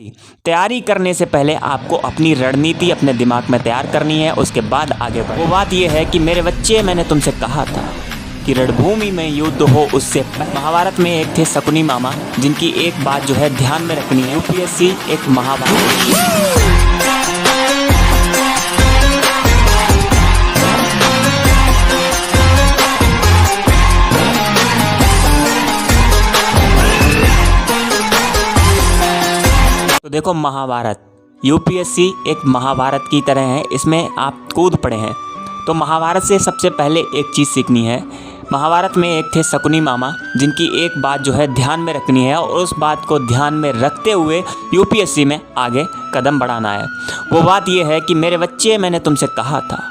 तैयारी करने से पहले आपको अपनी रणनीति अपने दिमाग में तैयार करनी है, उसके बाद आगे बढ़ो। वो बात यह है कि मेरे बच्चे, मैंने तुमसे कहा था कि रणभूमि में युद्ध हो उससे पहले। महाभारत में एक थे शकुनी मामा, जिनकी एक बात जो है ध्यान में रखनी है। यूपीएससी एक महाभारत। तो देखो, महाभारत यूपीएससी एक महाभारत की तरह है, इसमें आप कूद पड़े हैं। तो महाभारत से सबसे पहले एक चीज़ सीखनी है। महाभारत में एक थे शकुनी मामा, जिनकी एक बात जो है ध्यान में रखनी है, और उस बात को ध्यान में रखते हुए यूपीएससी में आगे कदम बढ़ाना है। वो बात यह है कि मेरे बच्चे, मैंने तुमसे कहा था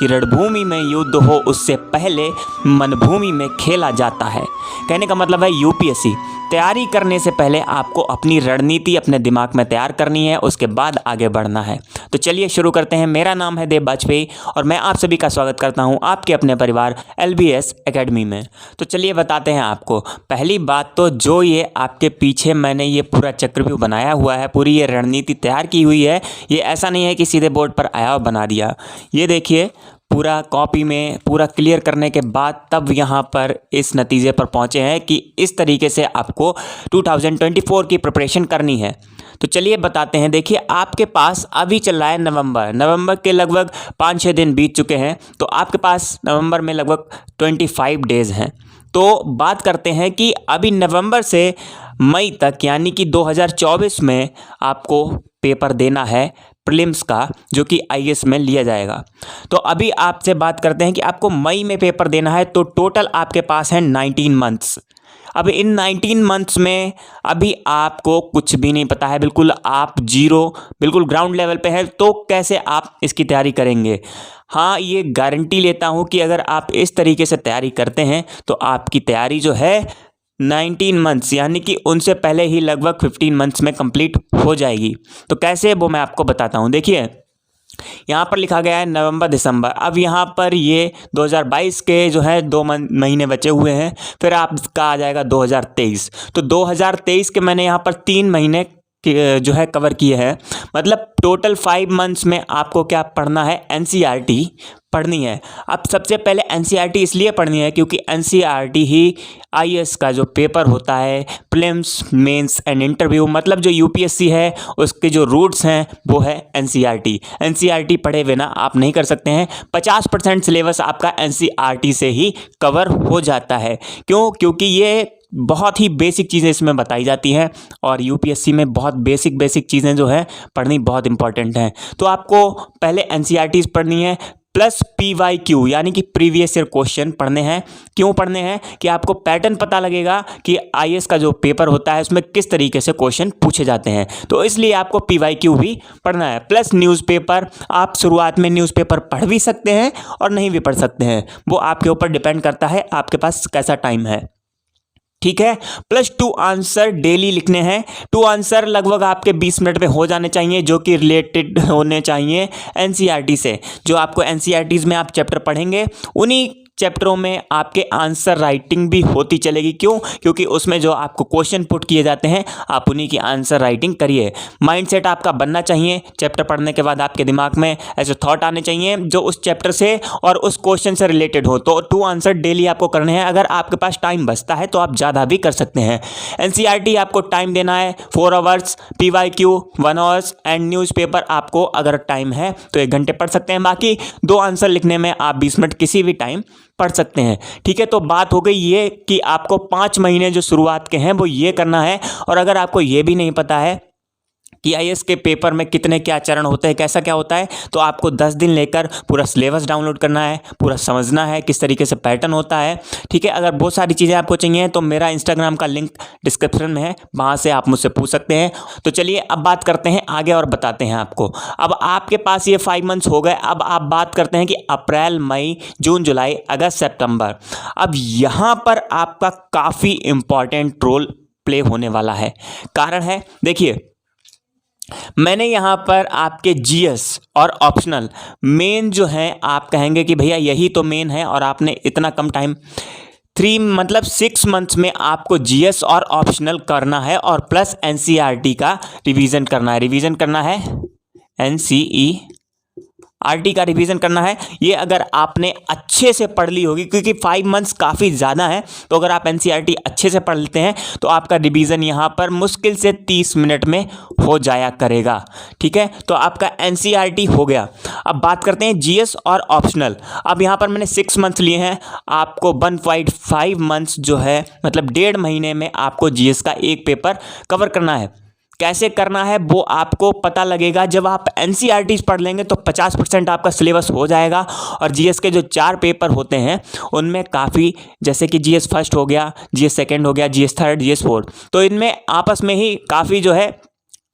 कि रणभूमि में युद्ध हो उससे पहले मनभूमि में खेला जाता है। कहने का मतलब है यूपीएससी तैयारी करने से पहले आपको अपनी रणनीति अपने दिमाग में तैयार करनी है, उसके बाद आगे बढ़ना है। तो चलिए शुरू करते हैं। मेरा नाम है देव बाजपेयी और मैं आप सभी का स्वागत करता हूं आपके अपने परिवार एलबीएस एकेडमी में। तो चलिए बताते हैं आपको। पहली बात तो जो ये आपके पीछे मैंने ये पूरा चक्रव्यूह बनाया हुआ है, पूरी ये रणनीति तैयार की हुई है, ये ऐसा नहीं है कि सीधे बोर्ड पर आया और बना दिया। ये देखिए, पूरा कॉपी में पूरा क्लियर करने के बाद तब यहाँ पर इस नतीजे पर पहुँचे हैं कि इस तरीके से आपको 2024 की प्रिपरेशन करनी है। तो चलिए बताते हैं। देखिए, आपके पास अभी चल रहा है नवंबर के लगभग 5-6 दिन बीत चुके हैं। तो आपके पास नवंबर में लगभग 25 डेज़ हैं। तो बात करते हैं कि अभी नवंबर से मई तक, यानी कि 2024 में आपको पेपर देना है प्रीलिम्स का, जो कि आईएएस में लिया जाएगा। तो अभी आपसे बात करते हैं कि आपको मई में पेपर देना है। तो टोटल आपके पास है 19 मंथ्स। अब इन 19 मंथ्स में अभी आपको कुछ भी नहीं पता है, बिल्कुल आप जीरो, बिल्कुल ग्राउंड लेवल पे है। तो कैसे आप इसकी तैयारी करेंगे? हाँ, ये गारंटी लेता हूँ कि अगर आप इस तरीके से तैयारी करते हैं तो आपकी तैयारी जो है 19 मंथ्स, यानी कि उनसे पहले ही लगभग 15 मंथ्स में कंप्लीट हो जाएगी। तो कैसे, वो मैं आपको बताता हूँ। देखिए, यहाँ पर लिखा गया है नवंबर दिसंबर। अब यहाँ पर ये 2022 के जो है 2 महीने बचे हुए हैं। फिर आपका आ जाएगा 2023। तो 2023 के मैंने यहाँ पर 3 महीने जो है कवर किए हैं। मतलब टोटल 5 मंथ्स में आपको क्या पढ़ना है? एनसीईआरटी पढ़नी है। अब सबसे पहले एनसीईआरटी इसलिए पढ़नी है क्योंकि एनसीईआरटी ही आईएएस का जो पेपर होता है, प्रीलिम्स, मेंस एंड इंटरव्यू, मतलब जो यूपीएससी है उसके जो रूट्स हैं वो है एनसीईआरटी। एनसीईआरटी पढ़े बिना आप नहीं कर सकते हैं। 50% सिलेबस आपका एनसीईआरटी से ही कवर हो जाता है। क्यों? क्योंकि ये बहुत ही बेसिक चीज़ें इसमें बताई जाती हैं, और यूपीएससी में बहुत बेसिक चीज़ें जो है पढ़नी बहुत इंपॉर्टेंट हैं। तो आपको पहले एनसीईआरटी पढ़नी है, प्लस पीवाईक्यू यानी कि प्रीवियस ईयर क्वेश्चन पढ़ने हैं। क्यों पढ़ने हैं? कि आपको पैटर्न पता लगेगा कि आईएएस का जो पेपर होता है उसमें किस तरीके से क्वेश्चन पूछे जाते हैं। तो इसलिए आपको पीवाईक्यू भी पढ़ना है। प्लस न्यूज़पेपर, आप शुरुआत में न्यूज़पेपर पढ़ भी सकते हैं और नहीं भी पढ़ सकते हैं, वो आपके ऊपर डिपेंड करता है आपके पास कैसा टाइम है। ठीक है। प्लस 2 आंसर डेली लिखने हैं। 2 आंसर लगभग आपके 20 मिनट में हो जाने चाहिए, जो कि रिलेटेड होने चाहिए एनसीईआरटी से। जो आपको एनसीईआरटीज़ में आप चैप्टर पढ़ेंगे, उन्हीं चैप्टरों में आपके आंसर राइटिंग भी होती चलेगी। क्यों? क्योंकि उसमें जो आपको क्वेश्चन पुट किए जाते हैं, आप उन्हीं की आंसर राइटिंग करिए। माइंडसेट आपका बनना चाहिए। चैप्टर पढ़ने के बाद आपके दिमाग में ऐसे थॉट आने चाहिए जो उस चैप्टर से और उस क्वेश्चन से रिलेटेड हो। तो 2 आंसर डेली आपको करने हैं। अगर आपके पास टाइम बचता है तो आप ज़्यादा भी कर सकते हैं। एनसीईआरटी आपको टाइम देना है 4 hours, PYQ 1 hours and newspaper आपको अगर टाइम है तो 1 घंटे पढ़ सकते हैं। बाकी 2 आंसर लिखने में आप 20 मिनट किसी भी टाइम पढ़ सकते हैं। ठीक है। तो बात हो गई ये कि आपको 5 महीने जो शुरुआत के हैं वो ये करना है। और अगर आपको ये भी नहीं पता है कि आईएएस के पेपर में कितने क्या चरण होते हैं, कैसा क्या होता है, तो आपको 10 दिन लेकर पूरा सिलेबस डाउनलोड करना है, पूरा समझना है किस तरीके से पैटर्न होता है। ठीक है। अगर बहुत सारी चीज़ें आपको चाहिए तो मेरा इंस्टाग्राम का लिंक डिस्क्रिप्शन में है, वहाँ से आप मुझसे पूछ सकते हैं। तो चलिए अब बात करते हैं आगे और बताते हैं आपको। अब आपके पास ये 5 मंथ्स हो गए। अब आप बात करते हैं कि अप्रैल, मई, जून, जुलाई, अगस्त, सितंबर। अब यहाँ पर आपका काफ़ी इंपॉर्टेंट रोल प्ले होने वाला है। कारण है, देखिए, मैंने यहाँ पर आपके जीएस और ऑप्शनल मेन जो है, आप कहेंगे कि भैया यही तो मेन है और आपने इतना कम टाइम मतलब 6 मंथ्स में आपको जीएस और ऑप्शनल करना है और प्लस एनसीईआरटी का रिवीजन करना है एनसीईआरटी का रिवीजन करना है। ये अगर आपने अच्छे से पढ़ ली होगी, क्योंकि 5 मंथ्स काफ़ी ज़्यादा है, तो अगर आप एनसीईआरटी अच्छे से पढ़ लेते हैं तो आपका रिवीजन यहाँ पर मुश्किल से 30 मिनट में हो जाया करेगा। ठीक है, तो आपका एनसीईआरटी हो गया। अब बात करते हैं जीएस और ऑप्शनल। अब यहाँ पर मैंने 6 मंथ्स लिए हैं, आपको 1.5 मंथ्स जो है मतलब 1.5 महीने में आपको जीएस का एक पेपर कवर करना है। कैसे करना है वो आपको पता लगेगा जब आप एनसीईआरटी पढ़ लेंगे, तो 50% आपका सिलेबस हो जाएगा। और जीएस के जो 4 पेपर होते हैं उनमें काफ़ी, जैसे कि जीएस फर्स्ट हो गया, जीएस सेकंड हो गया, जीएस थर्ड, जीएस फोर्थ, तो इनमें आपस में ही काफ़ी जो है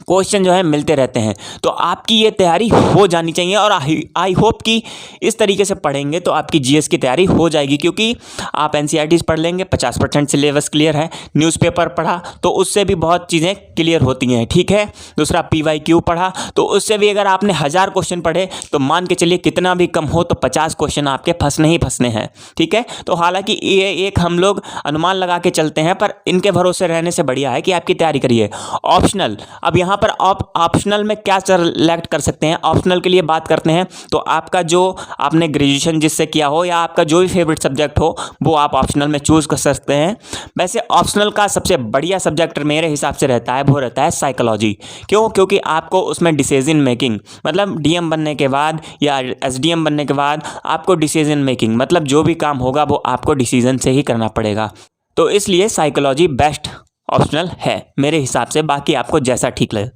क्वेश्चन जो है मिलते रहते हैं। तो आपकी ये तैयारी हो जानी चाहिए और आई होप कि इस तरीके से पढ़ेंगे तो आपकी जीएस की तैयारी हो जाएगी, क्योंकि आप एनसीईआरटी पढ़ लेंगे, 50% सिलेबस क्लियर है। न्यूज़पेपर पढ़ा तो उससे भी बहुत चीज़ें क्लियर होती हैं। ठीक है, दूसरा पीवाईक्यू पढ़ा तो उससे भी अगर आपने 1000 क्वेश्चन पढ़े तो मान के चलिए कितना भी कम हो तो 50 क्वेश्चन आपके फंसने ही फंसने हैं। ठीक है, तो हालांकि ये एक हम लोग अनुमान लगा के चलते हैं, पर इनके भरोसे रहने से बढ़िया है कि आपकी तैयारी करिए। ऑप्शनल, अब यहाँ पर ऑप्शनल में क्या सेलेक्ट कर सकते हैं, ऑप्शनल के लिए बात करते हैं तो आपका जो आपने ग्रेजुएशन जिससे किया हो या आपका जो भी फेवरेट सब्जेक्ट हो वो आप ऑप्शनल में चूज कर सकते हैं। वैसे ऑप्शनल का सबसे बढ़िया सब्जेक्ट मेरे हिसाब से रहता है वो रहता है साइकोलॉजी। क्यों? क्योंकि आपको उसमें डिसीजन मेकिंग, मतलब डीएम बनने के बाद या एसडीएम बनने के बाद आपको डिसीजन मेकिंग, मतलब जो भी काम होगा वो आपको डिसीजन से ही करना पड़ेगा। तो इसलिए साइकोलॉजी बेस्ट ऑप्शनल है मेरे हिसाब से, बाकी आपको जैसा ठीक लगे।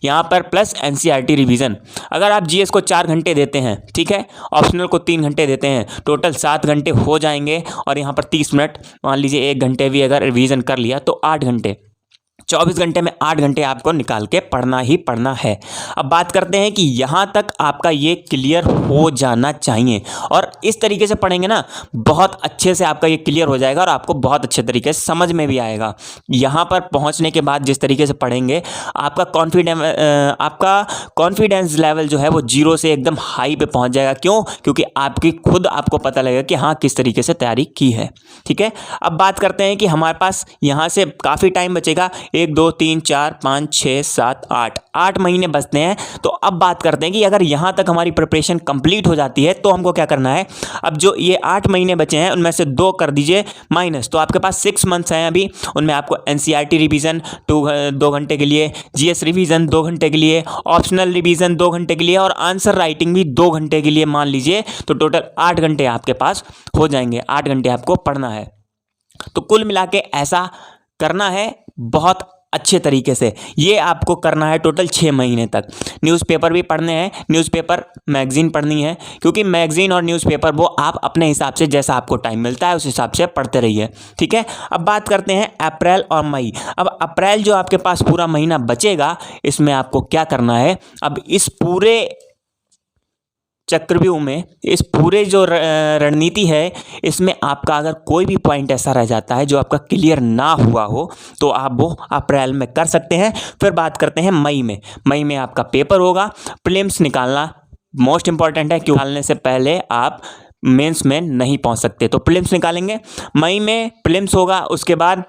यहाँ पर प्लस एनसीईआरटी रिवीजन, अगर आप जीएस को 4 घंटे देते हैं, ठीक है, ऑप्शनल को 3 घंटे देते हैं, टोटल 7 घंटे हो जाएंगे। और यहाँ पर 30 मिनट, मान लीजिए 1 घंटे भी अगर रिवीजन कर लिया तो 8 घंटे, 24 घंटे में 8 घंटे आपको निकाल के पढ़ना ही पढ़ना है। अब बात करते हैं कि यहाँ तक आपका ये क्लियर हो जाना चाहिए, और इस तरीके से पढ़ेंगे ना बहुत अच्छे से आपका ये क्लियर हो जाएगा और आपको बहुत अच्छे तरीके से समझ में भी आएगा। यहाँ पर पहुँचने के बाद जिस तरीके से पढ़ेंगे आपका कॉन्फिडेंस लेवल जो है वो 0 से एकदम हाई पे पहुँच जाएगा। क्यों? क्योंकि आपको पता लगेगा कि हाँ किस तरीके से तैयारी की है। ठीक है, अब बात करते हैं कि हमारे पास यहाँ से काफ़ी टाइम बचेगा, 1 2 3 4 5 6 7 8 महीने बचते हैं। तो अब बात करते हैं कि अगर यहाँ तक हमारी प्रिपरेशन कंप्लीट हो जाती है तो हमको क्या करना है। अब जो ये 8 महीने बचे हैं उनमें से 2 कर दीजिए माइनस, तो आपके पास 6 मंथ्स हैं अभी। उनमें आपको एनसीईआरटी रिवीजन 2 घंटे के लिए, जीएस रिवीजन 2 घंटे के लिए, ऑप्शनल रिवीजन 2 घंटे के लिए और आंसर राइटिंग भी 2 घंटे के लिए मान लीजिए, तो टोटल 8 घंटे आपके पास हो जाएंगे। 8 घंटे आपको पढ़ना है। तो कुल मिला के ऐसा करना है बहुत अच्छे तरीके से, ये आपको करना है टोटल 6 महीने तक। न्यूज़पेपर भी पढ़ने हैं, न्यूज़पेपर मैगज़ीन पढ़नी है, क्योंकि मैगज़ीन और न्यूज़पेपर वो आप अपने हिसाब से जैसा आपको टाइम मिलता है उस हिसाब से पढ़ते रहिए। ठीक है, अब बात करते हैं अप्रैल और मई। अब अप्रैल जो आपके पास पूरा महीना बचेगा, इसमें आपको क्या करना है। अब इस पूरे चक्रव्यूह में, इस पूरे जो रणनीति है, इसमें आपका अगर कोई भी पॉइंट ऐसा रह जाता है जो आपका क्लियर ना हुआ हो तो आप वो अप्रैल में कर सकते हैं। फिर बात करते हैं मई में। मई में आपका पेपर होगा, प्रीलिम्स निकालना मोस्ट इंपॉर्टेंट है, क्यों निकालने से पहले आप मेंस में नहीं पहुंच सकते, तो प्रीलिम्स निकालेंगे। मई में प्रीलिम्स होगा, उसके बाद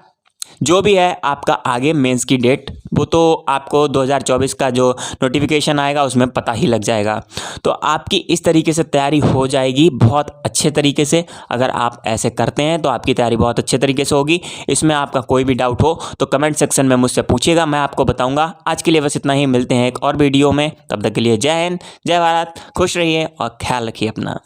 जो भी है आपका आगे मेंस की डेट, वो तो आपको 2024 का जो नोटिफिकेशन आएगा उसमें पता ही लग जाएगा। तो आपकी इस तरीके से तैयारी हो जाएगी बहुत अच्छे तरीके से। अगर आप ऐसे करते हैं तो आपकी तैयारी बहुत अच्छे तरीके से होगी। इसमें आपका कोई भी डाउट हो तो कमेंट सेक्शन में मुझसे पूछिएगा, मैं आपको बताऊंगा। आज के लिए बस इतना ही, मिलते हैं एक और वीडियो में, तब तक के लिए जय हिंद, जय भारत, खुश रहिए और ख्याल रखिए अपना।